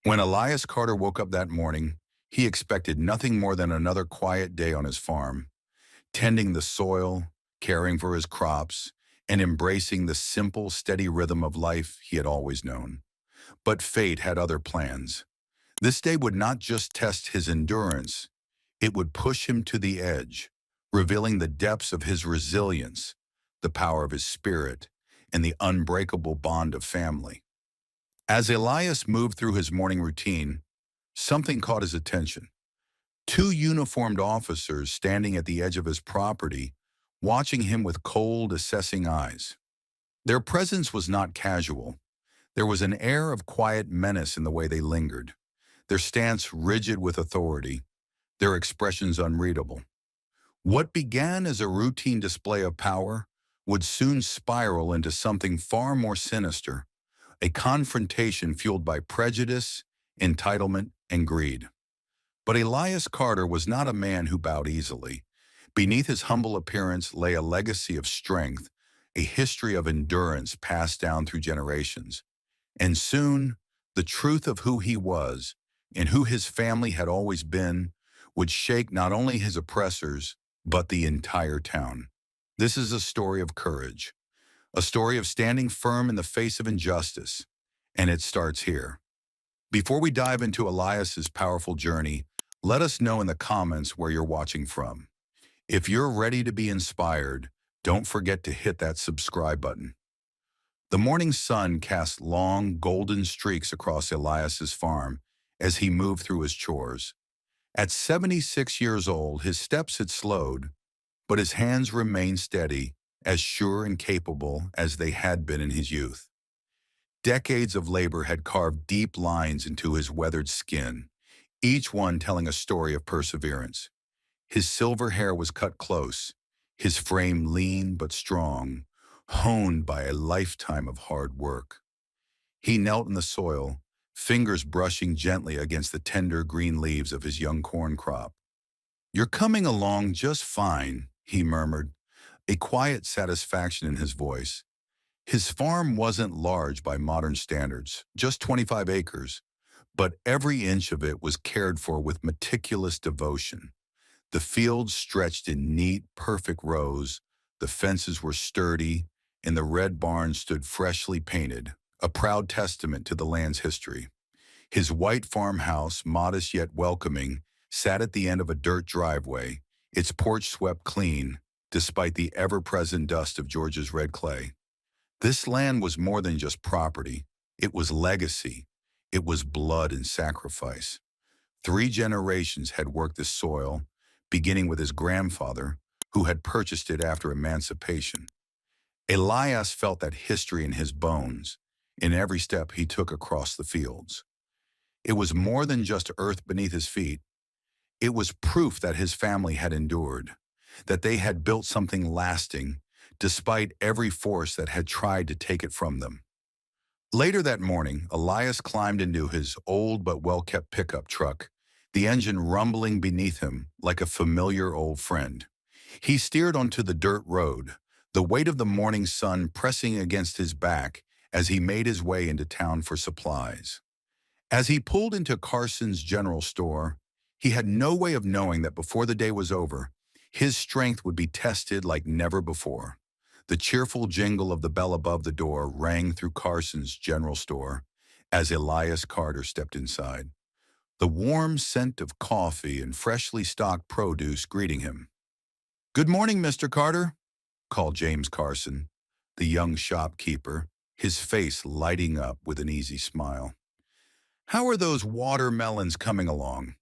When Elias Carter woke up that morning, he expected nothing more than another quiet day on his farm, tending the soil, caring for his crops, and embracing the simple, steady rhythm of life he had always known. But fate had other plans. This day would not just test his endurance, it would push him to the edge, revealing the depths of his resilience, the power of his spirit, and the unbreakable bond of family. As Elias moved through his morning routine, something caught his attention. Two uniformed officers standing at the edge of his property, watching him with cold, assessing eyes. Their presence was not casual. There was an air of quiet menace in the way they lingered, their stance rigid with authority, their expressions unreadable. What began as a routine display of power would soon spiral into something far more sinister, a confrontation fueled by prejudice, entitlement, and greed. But Elias Carter was not a man who bowed easily. Beneath his humble appearance lay a legacy of strength, a history of endurance passed down through generations. And soon, the truth of who he was and who his family had always been would shake not only his oppressors, but the entire town. This is a story of courage, a story of standing firm in the face of injustice, and it starts here. Before we dive into Elias's powerful journey, let us know in the comments where you're watching from. If you're ready to be inspired, don't forget to hit that subscribe button. The morning sun cast long, golden streaks across Elias's farm as he moved through his chores. At 76 years old, his steps had slowed, but his hands remained steady, as sure and capable as they had been in his youth. Decades of labor had carved deep lines into his weathered skin, each one telling a story of perseverance. His silver hair was cut close, his frame lean but strong, honed by a lifetime of hard work. He knelt in the soil, fingers brushing gently against the tender green leaves of his young corn crop. "You're coming along just fine," he murmured, a quiet satisfaction in his voice. His farm wasn't large by modern standards, just 25 acres, but every inch of it was cared for with meticulous devotion. The fields stretched in neat, perfect rows, the fences were sturdy, and the red barn stood freshly painted, a proud testament to the land's history. His white farmhouse, modest yet welcoming, sat at the end of a dirt driveway, its porch swept clean, despite the ever-present dust of Georgia's red clay. This land was more than just property. It was legacy. It was blood and sacrifice. 3 generations had worked this soil, beginning with his grandfather, who had purchased it after emancipation. Elias felt that history in his bones, in every step he took across the fields. It was more than just earth beneath his feet. It was proof that his family had endured, that they had built something lasting, despite every force that had tried to take it from them. Later that morning, Elias climbed into his old but well-kept pickup truck, the engine rumbling beneath him like a familiar old friend. He steered onto the dirt road, the weight of the morning sun pressing against his back as he made his way into town for supplies. As he pulled into Carson's general store, he had no way of knowing that before the day was over, his strength would be tested like never before. The cheerful jingle of the bell above the door rang through Carson's general store as Elias Carter stepped inside, the warm scent of coffee and freshly stocked produce greeting him. "Good morning, Mr. Carter," called James Carson, the young shopkeeper, his face lighting up with an easy smile. "How are those watermelons coming along?"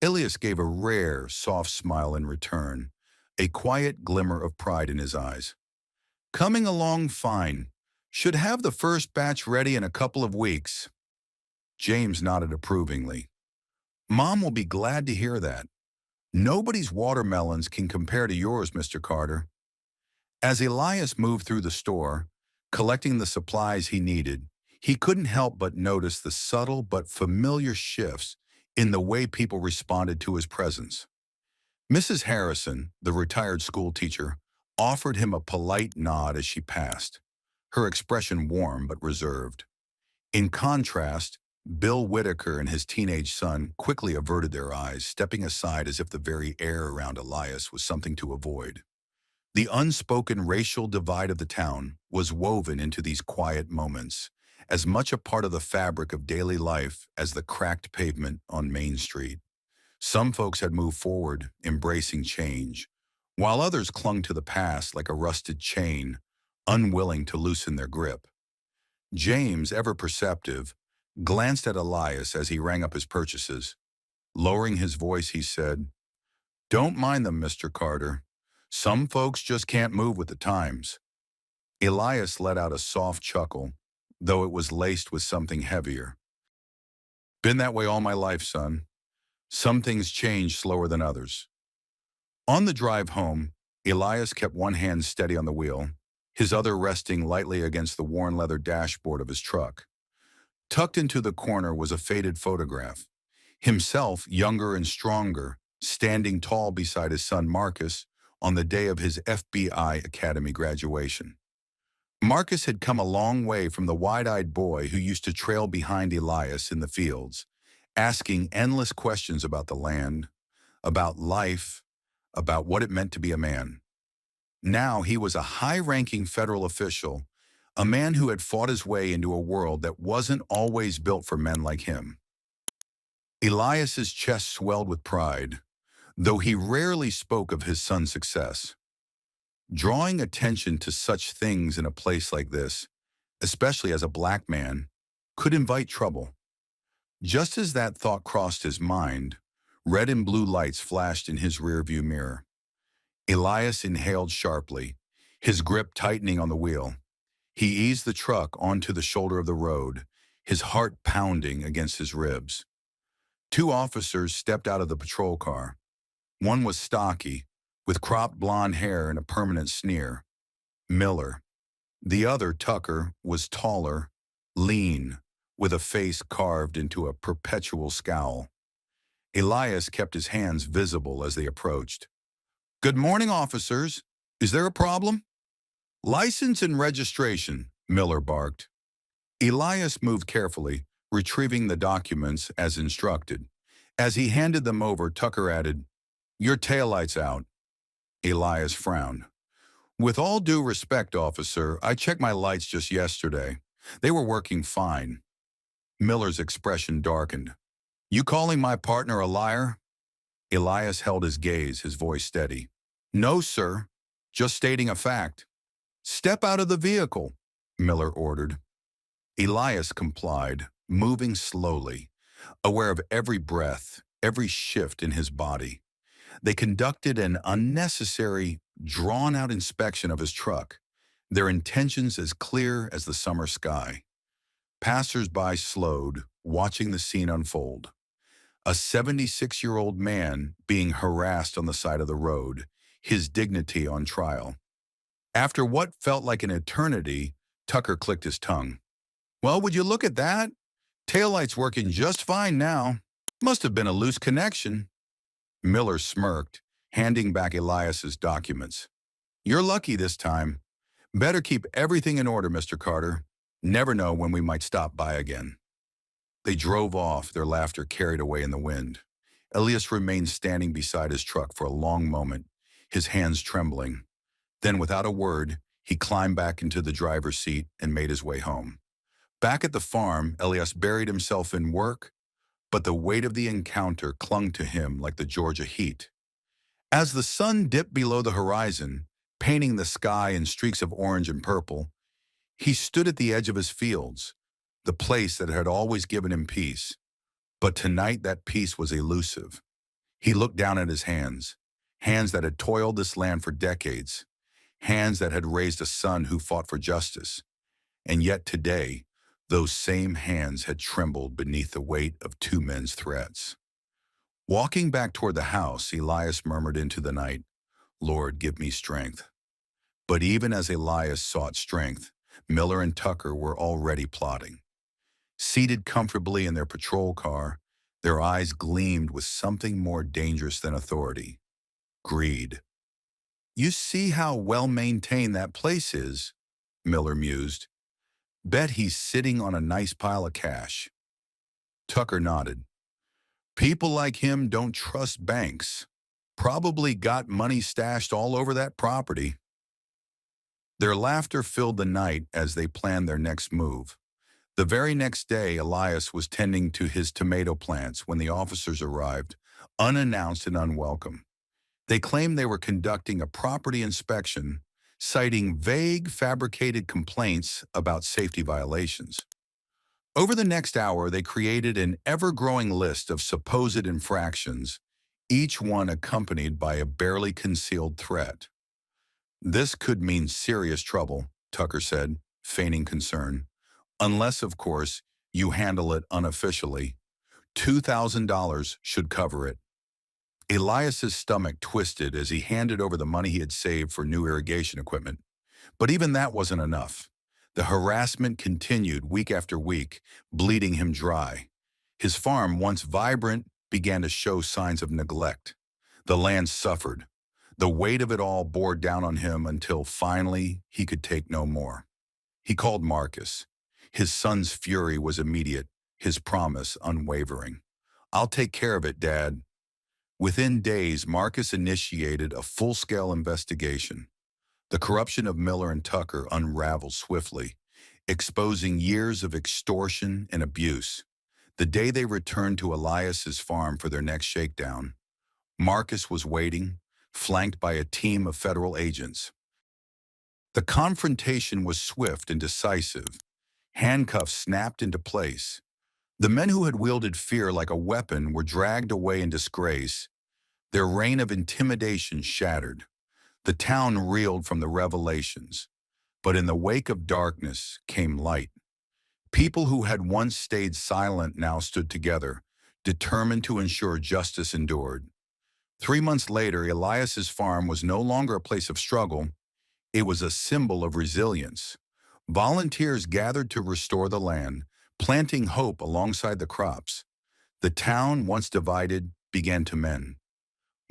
Elias gave a rare, soft smile in return, a quiet glimmer of pride in his eyes. "Coming along fine. Should have the first batch ready in a couple of weeks." James nodded approvingly. "Mom will be glad to hear that. Nobody's watermelons can compare to yours, Mr. Carter." As Elias moved through the store, collecting the supplies he needed, he couldn't help but notice the subtle but familiar shifts in the way people responded to his presence. Mrs. Harrison, the retired school teacher, offered him a polite nod as she passed, her expression warm but reserved. In contrast, Bill Whitaker and his teenage son quickly averted their eyes, stepping aside as if the very air around Elias was something to avoid. The unspoken racial divide of the town was woven into these quiet moments, as much a part of the fabric of daily life as the cracked pavement on Main Street. Some folks had moved forward, embracing change, while others clung to the past like a rusted chain, unwilling to loosen their grip. James, ever perceptive, glanced at Elias as he rang up his purchases. Lowering his voice, he said, "Don't mind them, Mr. Carter. Some folks just can't move with the times." Elias let out a soft chuckle, though it was laced with something heavier. "Been that way all my life, son. Some things change slower than others." On the drive home, Elias kept one hand steady on the wheel, his other resting lightly against the worn leather dashboard of his truck. Tucked into the corner was a faded photograph. Himself, younger and stronger, standing tall beside his son Marcus on the day of his FBI Academy graduation. Marcus had come a long way from the wide-eyed boy who used to trail behind Elias in the fields, asking endless questions about the land, about life, about what it meant to be a man. Now he was a high-ranking federal official, a man who had fought his way into a world that wasn't always built for men like him. Elias's chest swelled with pride, though he rarely spoke of his son's success. Drawing attention to such things in a place like this, especially as a black man, could invite trouble. Just as that thought crossed his mind, red and blue lights flashed in his rearview mirror. Elias inhaled sharply, his grip tightening on the wheel. He eased the truck onto the shoulder of the road, his heart pounding against his ribs. Two officers stepped out of the patrol car. One was stocky, with cropped blonde hair and a permanent sneer. Miller. The other, Tucker, was taller, lean, with a face carved into a perpetual scowl. Elias kept his hands visible as they approached. "Good morning, officers. Is there a problem?" "License and registration," Miller barked. Elias moved carefully, retrieving the documents as instructed. As he handed them over, Tucker added, "Your taillight's out." Elias frowned. "With all due respect, officer, I checked my lights just yesterday. They were working fine." Miller's expression darkened. "You calling my partner a liar?" Elias held his gaze, his voice steady. "No, sir. Just stating a fact." "Step out of the vehicle," Miller ordered. Elias complied, moving slowly, aware of every breath, every shift in his body. They conducted an unnecessary, drawn-out inspection of his truck, their intentions as clear as the summer sky. Passers-by slowed, watching the scene unfold. A 76-year-old man being harassed on the side of the road, his dignity on trial. After what felt like an eternity, Tucker clicked his tongue. "Well, would you look at that? Taillight's working just fine now. Must have been a loose connection." Miller smirked, handing back Elias's documents. "You're lucky this time. Better keep everything in order, Mr. Carter. Never know when we might stop by again." They drove off, their laughter carried away in the wind. Elias remained standing beside his truck for a long moment, his hands trembling. Then, without a word, he climbed back into the driver's seat and made his way home. Back at the farm, Elias buried himself in work, but the weight of the encounter clung to him like the Georgia heat. As the sun dipped below the horizon, painting the sky in streaks of orange and purple, he stood at the edge of his fields, the place that had always given him peace. But tonight that peace was elusive. He looked down at his hands, hands that had toiled this land for decades, hands that had raised a son who fought for justice. And yet today, those same hands had trembled beneath the weight of two men's threats. Walking back toward the house, Elias murmured into the night, "Lord, give me strength." But even as Elias sought strength, Miller and Tucker were already plotting. Seated comfortably in their patrol car, their eyes gleamed with something more dangerous than authority: greed. "You see how well-maintained that place is," Miller mused. "Bet he's sitting on a nice pile of cash." Tucker nodded. People like him don't trust banks. Probably got money stashed all over that property. Their laughter filled the night as they planned their next move. The very next day, Elias was tending to his tomato plants when the officers arrived, unannounced and unwelcome. They claimed they were conducting a property inspection, citing vague, fabricated complaints about safety violations. Over the next hour, they created an ever-growing list of supposed infractions, each one accompanied by a barely concealed threat. This could mean serious trouble, Tucker said, feigning concern. Unless, of course, you handle it unofficially. $2,000 should cover it. Elias's stomach twisted as he handed over the money he had saved for new irrigation equipment. But even that wasn't enough. The harassment continued week after week, bleeding him dry. His farm, once vibrant, began to show signs of neglect. The land suffered. The weight of it all bore down on him until finally he could take no more. He called Marcus. His son's fury was immediate, his promise unwavering. "I'll take care of it, Dad." Within days, Marcus initiated a full-scale investigation. The corruption of Miller and Tucker unraveled swiftly, exposing years of extortion and abuse. The day they returned to Elias's farm for their next shakedown, Marcus was waiting, flanked by a team of federal agents. The confrontation was swift and decisive. Handcuffs snapped into place. The men who had wielded fear like a weapon were dragged away in disgrace, their reign of intimidation shattered. The town reeled from the revelations, but in the wake of darkness came light. People who had once stayed silent now stood together, determined to ensure justice endured. 3 months later, Elias's farm was no longer a place of struggle. It was a symbol of resilience. Volunteers gathered to restore the land, planting hope alongside the crops. The town, once divided, began to mend.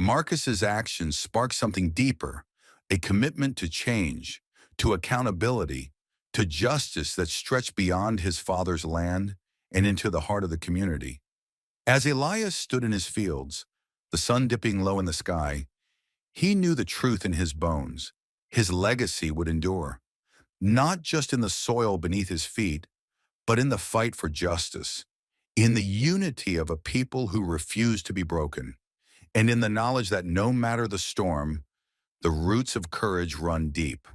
Marcus's actions sparked something deeper, a commitment to change, to accountability, to justice that stretched beyond his father's land and into the heart of the community. As Elias stood in his fields, the sun dipping low in the sky, he knew the truth in his bones. His legacy would endure, not just in the soil beneath his feet, but in the fight for justice, in the unity of a people who refuse to be broken, and in the knowledge that no matter the storm, the roots of courage run deep.